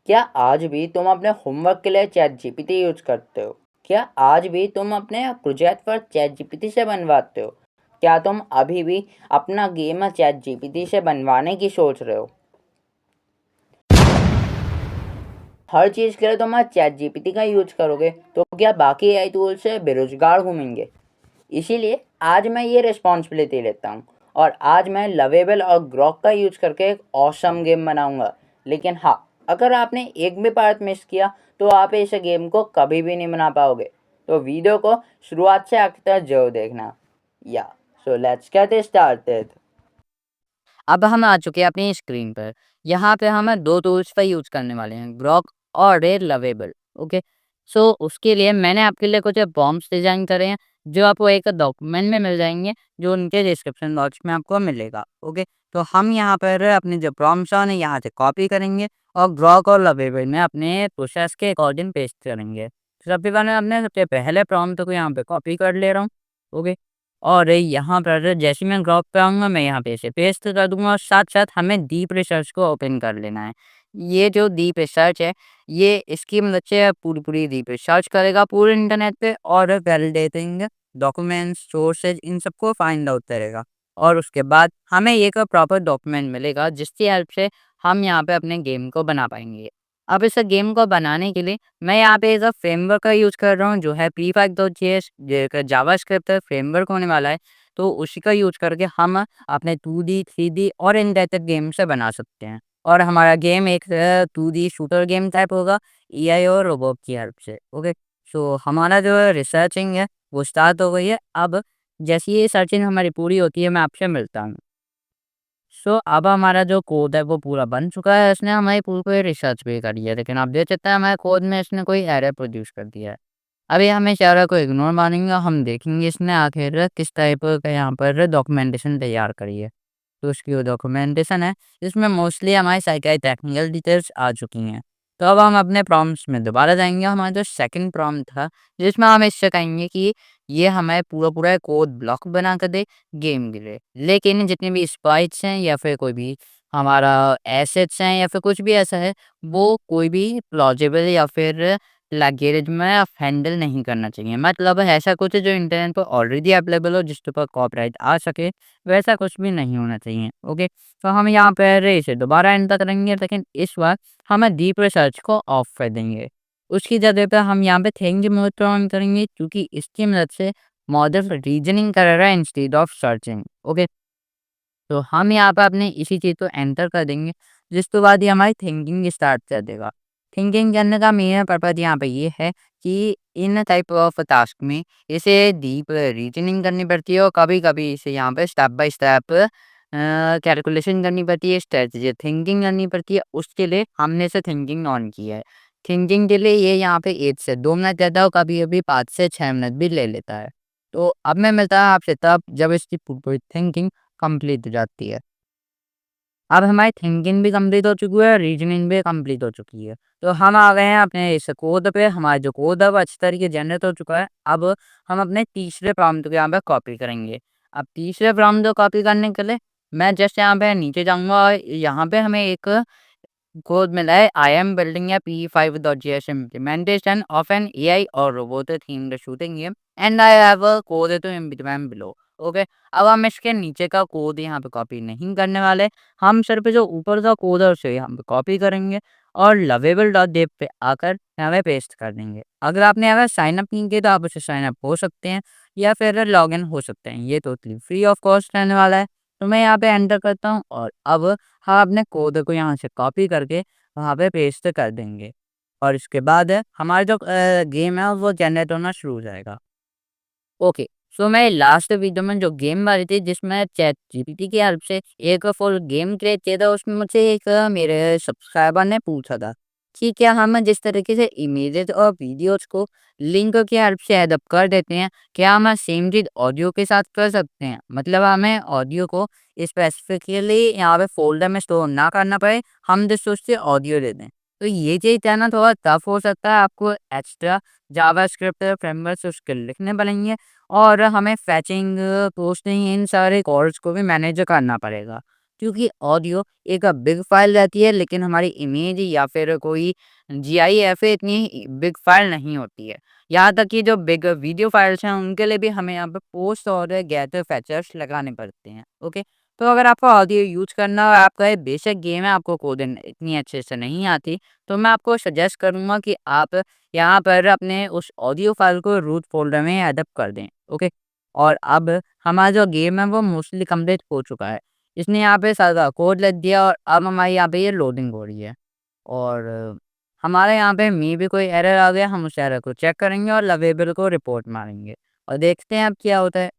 क्या आज भी तुम अपने होमवर्क के लिए चैट जीपीटी यूज करते हो? क्या आज भी तुम अपने प्रोजेक्ट पर चैट जीपीटी से बनवाते हो? क्या तुम अभी भी अपना गेम चैट जीपीटी से बनवाने की सोच रहे हो? हर चीज़ के लिए तुम चैट जीपीटी का यूज करोगे तो क्या बाकी एआई टूल से बेरोजगार घूमेंगे? इसीलिए आज मैं ये रिस्पॉन्सिबिलिटी लेता हूँ और आज मैं लवेबल और ग्रॉक का यूज करके एक ऑसम गेम बनाऊंगा। लेकिन हाँ, अगर आपने एक भी पार्ट मिस किया तो आप इस गेम को कभी भी नहीं बना पाओगे। तो वीडियो को शुरुआत से आखिर तक जरूर देखना। या सो लेट्स गेट स्टार्टेड। अब हम आ चुके हैं अपनी स्क्रीन पर। यहाँ पे हम 2 टूल्स का यूज़ करने वाले हैं, ग्रॉक और रेर लवेबल। ओके, सो उसके लिए मैंने आपके लिए कुछ प्रॉम्प्ट्स डिज़ाइन करे हैं, जो आपको एक डॉक्यूमेंट में मिल जाएँगे, जो उनके डिस्क्रिप्शन बॉक्स में आपको मिलेगा। ओके, तो हम यहाँ पर अपने जो प्रॉम्प्ट्स हैं, उन्हें यहाँ से कॉपी करेंगे और ग्रॉक और लवेबल में अपने प्रोसेस के अकॉर्डिंग पेस्ट करेंगे। तो सबसे पहले अपने सबसे पहले प्रॉम्प्ट को यहाँ पे कॉपी कर ले रहा हूँ। ओके, और यहाँ पर जैसे ही मैं ग्रॉक पे आऊँगा, मैं यहाँ पे इसे पेस्ट कर दूँगा और साथ-साथ हमें डीप रिसर्च को ओपन कर लेना है। ये जो डीप रिसर्च है, ये इसकी मदद से पूरी-पूरी डीप रिसर्च करेगा पूरे इंटरनेट पे और वैलिडेटिंग डॉक्यूमेंट्स, सोर्सेज़ इन सबको फाइंड आउट करेगा। और उसके बाद हमें एक प्रॉपर डॉक्यूमेंट मिलेगा, जिसकी हेल्प से हम यहाँ पे अपने गेम को बना पाएँगे। अब इस गेम को बनाने के लिए मैं यहाँ पे एक फ्रेमवर्क का यूज़ कर रहा हूँ, जो है प्रीफैक्ट.js, जो एक जावास्क्रिप्ट फ्रेमवर्क होने वाला है। तो उसी का यूज़ करके हम अपने 2D, 3D और इंटरैक्टिव गेम से बना सकते हैं। और हमारा गेम एक 2D शूटर गेम टाइप होगा, एआई और रोबोट की हेल्प से। ओके, सो हमारा जो रिसर्चिंग है वो स्टार्ट हो गई है। अब जैसे ही ये सर्चिंग हमारी पूरी होती है, मैं आपसे मिलता हूँ। सो अब हमारा जो कोड है वो पूरा बन चुका है। इसने हमारी पूरी रिसर्च भी करी है, लेकिन आप देख सकते हैं हमारे कोड में इसने कोई एरर प्रोड्यूस कर दिया है। अभी हम इस एरर को इग्नोर मारेंगे, हम देखेंगे इसने आखिर किस टाइप का यहाँ पर डॉक्यूमेंटेशन तैयार करी है। तो उसकी जो डॉक्यूमेंटेशन है, इसमें मोस्टली हमारी सारी टेक्निकल डिटेल्स आ चुकी हैं। तो अब हम अपने प्रॉम्प्ट्स में दोबारा जाएँगे। हमारा जो सेकंड प्रॉम्प्ट था, जिसमें हम इससे कहेंगे कि ये हमें पूरा-पूरा कोड ब्लॉक बना कर दे गेम के लिए। लेकिन जितने भी स्प्राइट्स हैं या फिर कोई भी हमारा एसेट्स हैं या फिर कुछ भी ऐसा है, वो कोई भी प्लॉजिबल या फिर प्लेगैरिज्म में हैंडल नहीं करना चाहिए। मतलब ऐसा कुछ जो इंटरनेट पर ऑलरेडी अवेलेबल हो, जिसके ऊपर कॉपीराइट आ सके, वैसा कुछ भी नहीं होना चाहिए। ओके, तो हम यहाँ पर इसे दोबारा एंटर करेंगे, लेकिन इस बार हम डीप रिसर्च को ऑफ कर देंगे। उसकी जगह पे हम यहाँ पे थिंक मोड पे ऑन करेंगे, क्योंकि इसकी मदद से मॉडल रीजनिंग करेगा इंस्टेड ऑफ सर्चिंग। ओके, तो हम यहाँ पे अपने इसी चीज़ को एंटर कर देंगे, जिसके बाद ये हमारी थिंकिंग स्टार्ट कर देगा। थिंकिंग करने का मेन पर्पज़ यहाँ पे ये है कि इन टाइप ऑफ टास्क में इसे डीप रीजनिंग करनी पड़ती है और कभी-कभी इसे यहाँ पे स्टेप बाय स्टेप कैलकुलेशन करनी पड़ती है, स्ट्रेटजी थिंकिंग करनी पड़ती है। उसके लिए हमने इसे थिंकिंग ऑन किया है। थिंकिंग के लिए ये यहाँ पे 1 से 2 मिनट लेता है और कभी-कभी 5 से 6 मिनट भी ले लेता है। तो अब मैं मिलता है आपसे तब, जब इसकी पूरी थिंकिंग कंप्लीट हो जाती है। अब हमारी थिंकिंग भी कंप्लीट हो चुकी है, रीजनिंग भी कंप्लीट हो चुकी है। तो हम आ गए हैं अपने इस कोड पे, हमारा जो कोड है वो अच्छी तरीके जनरेट हो चुका है। अब हम अपने तीसरे प्रॉम्प्ट को यहाँ पे कॉपी करेंगे। अब तीसरे प्रॉम्प्ट को कॉपी करने के लिए मैं जस्ट यहाँ पे नीचे जाऊँगा और यहाँ पे हमें एक कोड मिला है, I am building A P5.js implementation of an AI or robot themed shooting game and I have a code to implement below। Okay, अब हम इसके नीचे का कोड यहाँ पे कॉपी नहीं करने वाले, हम सिर्फ जो ऊपर का कोड है उसे यहाँ पे कॉपी करेंगे और लवेबल डॉट डेव पे आकर यहाँ पे पेस्ट कर देंगे। अगर आपने यहाँ पे साइन अप नहीं किया तो आप उसे साइन अप हो सकते हैं या फिर लॉग इन हो सकते हैं। ये टोटली फ्री ऑफ कॉस्ट रहने वाला है। तो मैं यहाँ पे एंटर करता हूँ और अब हम अपने कोड को यहाँ से कॉपी करके वहाँ पे पेस्ट कर देंगे और इसके बाद हमारा जो गेम है वो जनरेट होना शुरू हो जाएगा। ओके, सो मैं लास्ट वीडियो में जो गेम वाली थी, जिसमें चैट जीपीटी की हेल्प से एक फुल गेम क्रिएट किया था, उसमें मुझसे एक मेरे सब्सक्राइबर ने पूछा था कि क्या हम जिस तरीके से इमेजेस और वीडियोस को लिंक की हेल्प से एडअप कर देते हैं, क्या हम सेम चीज़ ऑडियो के साथ कर सकते हैं। मतलब हमें ऑडियो को स्पेसिफिकली यहाँ पे फ़ोल्डर में स्टोर ना करना पड़े, हम जस्ट उससे ऑडियो दे दें। तो ये चीज़ करना थोड़ा टफ हो सकता है, आपको एक्स्ट्रा जावास्क्रिप्ट फ्रेमवर्क्स उसके लिखने पड़ेंगे और हमें फैचिंग, पोस्टिंग इन सारे कॉल्स को भी मैनेज करना पड़ेगा। क्योंकि ऑडियो एक बिग फाइल रहती है, लेकिन हमारी इमेज या फिर कोई जीआईएफ इतनी बिग फाइल नहीं होती है। यहाँ तक कि जो बिग वीडियो फाइल्स हैं उनके लिए भी हमें यहाँ पे पोस्ट और गेट फीचर्स लगाने पड़ते हैं। ओके, तो अगर आपको ऑडियो यूज करना और आपका ये बेसिक गेम है, आपको कोडिंग इतनी अच्छे से नहीं आती, तो मैं आपको सजेस्ट करूंगा कि आप यहाँ पर अपने उस ऑडियो फाइल को रूट फोल्डर में एडअप कर दें। ओके, और अब हमारा जो गेम है वो मोस्टली कंप्लीट हो चुका है। इसने यहाँ पे सारा कोड लिख दिया और अब हमारे यहाँ पे ये लोडिंग हो रही है और हमारे यहाँ पे मे भी कोई एरर आ गया, हम उस एरर को चेक करेंगे और लवेबल को रिपोर्ट मारेंगे और देखते हैं अब क्या होता है।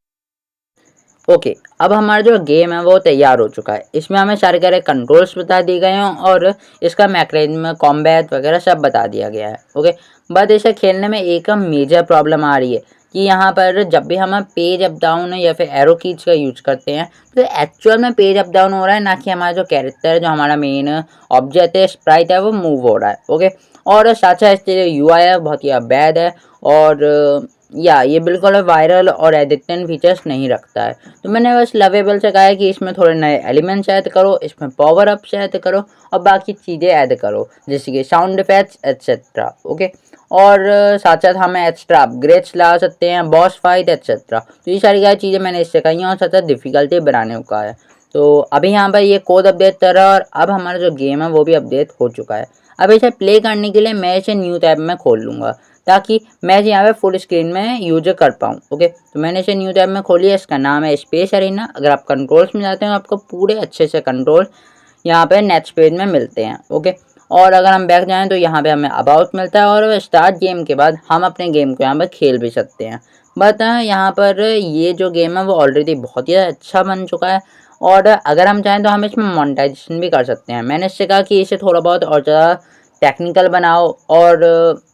ओके, अब हमारा जो गेम है वो तैयार हो चुका है। इसमें हमें सारे सारे कंट्रोल्स बता दिए गए हैं और इसका मैकेनिज्म, कॉम्बैट वगैरह सब बता दिया गया है। ओके, बट इसे खेलने में एक मेजर प्रॉब्लम आ रही है कि यहाँ पर जब भी हम पेज अप डाउन या फिर एरो कीज का यूज करते हैं तो एक्चुअल में पेज अप डाउन हो रहा है, ना कि हमारा जो कैरेक्टर है, जो हमारा मेन ऑब्जेक्ट है, स्प्राइट है, वो मूव हो रहा है। ओके, और साथ साथ इसके यूआई है बहुत ही बैड है और या ये बिल्कुल वायरल और एडिक्टिव फीचर्स नहीं रखता है। तो मैंने बस लवेबल से कहा है कि इसमें थोड़े नए एलिमेंट्स ऐड करो, इसमें पावर अप्स ऐड करो और बाकी चीज़ें ऐड करो जैसे कि साउंड इफेक्ट्स एक्सेट्रा। ओके, और साथ साथ हमें एक्स्ट्रा अपग्रेड्स ला सकते हैं, बॉस फाइट एक्सेट्रा। तो ये सारी चीज़ें मैंने इससे कही हैं और साथ साथ डिफ़िकल्टी बनाने को कहा है। तो अभी यहाँ पर ये कोड अपडेट कर रहा है और अब हमारा जो गेम है वो भी अपडेट हो चुका है। अब इसे प्ले करने के लिए मैं इसे न्यू टैब में खोल लूँगा ताकि मैं यहाँ पे फुल स्क्रीन में यूज कर पाऊँ। ओके, तो मैंने इसे न्यू टैब में खोली है, इसका नाम है स्पेस अरीना। अगर आप कंट्रोल्स में जाते हैं तो आपको पूरे अच्छे से कंट्रोल यहाँ पे नेक्स्ट पेज में मिलते हैं। ओके, और अगर हम बैक जाएं तो यहाँ पे हमें अबाउट मिलता है और स्टार्ट गेम के बाद हम अपने गेम को यहाँ पर खेल भी सकते हैं। बट यहाँ पर ये जो गेम है वो ऑलरेडी बहुत ही अच्छा बन चुका है और अगर हम चाहें तो हम इसमें मोनेटाइजेशन भी कर सकते हैं। मैंने इससे कहा कि इसे थोड़ा बहुत और ज़्यादा टेक्निकल बनाओ और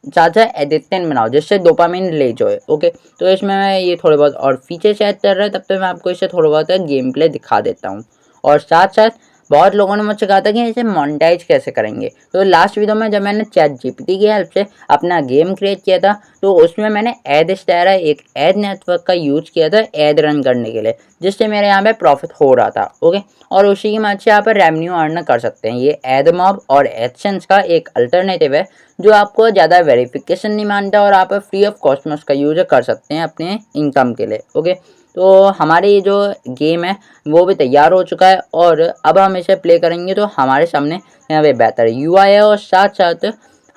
ज़्यादा एडिक्टिव बनाओ जिससे डोपामिन रिलीज होए। ओके, तो इसमें मैं ये थोड़े बहुत और फीचर्स ऐड कर रहा है, तब तक मैं आपको इसे थोड़ा बहुत गेम प्ले दिखा देता हूँ। और साथ साथ बहुत लोगों ने मुझसे कहा था कि इसे मोनेटाइज कैसे करेंगे। तो लास्ट वीडियो में जब मैंने चैट जीपीटी की हेल्प से अपना गेम क्रिएट किया था तो उसमें मैंने एड स्टारा एक एड नेटवर्क का यूज किया था एड रन करने के लिए, जिससे मेरे यहाँ पे प्रॉफिट हो रहा था। ओके, और उसी की मदद से आप रेवेन्यू अर्न कर सकते हैं। ये एडमॉब और एडसेंस का एक अल्टरनेटिव है जो आपको ज़्यादा वेरिफिकेशन नहीं मानता और आप फ्री ऑफ कॉस्ट में उसका यूज कर सकते हैं अपने इनकम के लिए। ओके, तो हमारे ये जो गेम है वो भी तैयार हो चुका है और अब हम इसे प्ले करेंगे तो हमारे सामने यहाँ पे बेहतर यूआई है और साथ साथ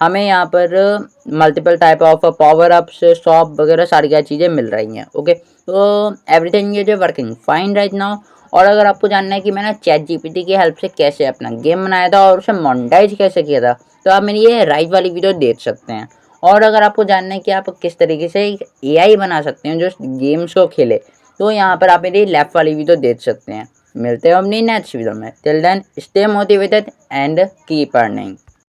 हमें यहाँ पर multiple type of power ups, shop वगैरह सारी क्या चीज़ें मिल रही हैं। ओके, तो everything is working fine right now. और अगर आपको जानना है कि मैंने चैट जीपीटी की हेल्प से कैसे अपना गेम बनाया था और उसे मोनेटाइज कैसे किया था तो आप मेरी ये राइट वाली वीडियो देख सकते हैं। और अगर आपको जानना है कि आप किस तरीके से एक एआई बना सकते हैं जो गेम्स को खेले तो यहाँ पर आप मेरी लेफ्ट वाली वीडियो देख सकते हैं। मिलते हैं अपनी नेक्स्ट वीडियो में। Till then stay motivated and keep earning.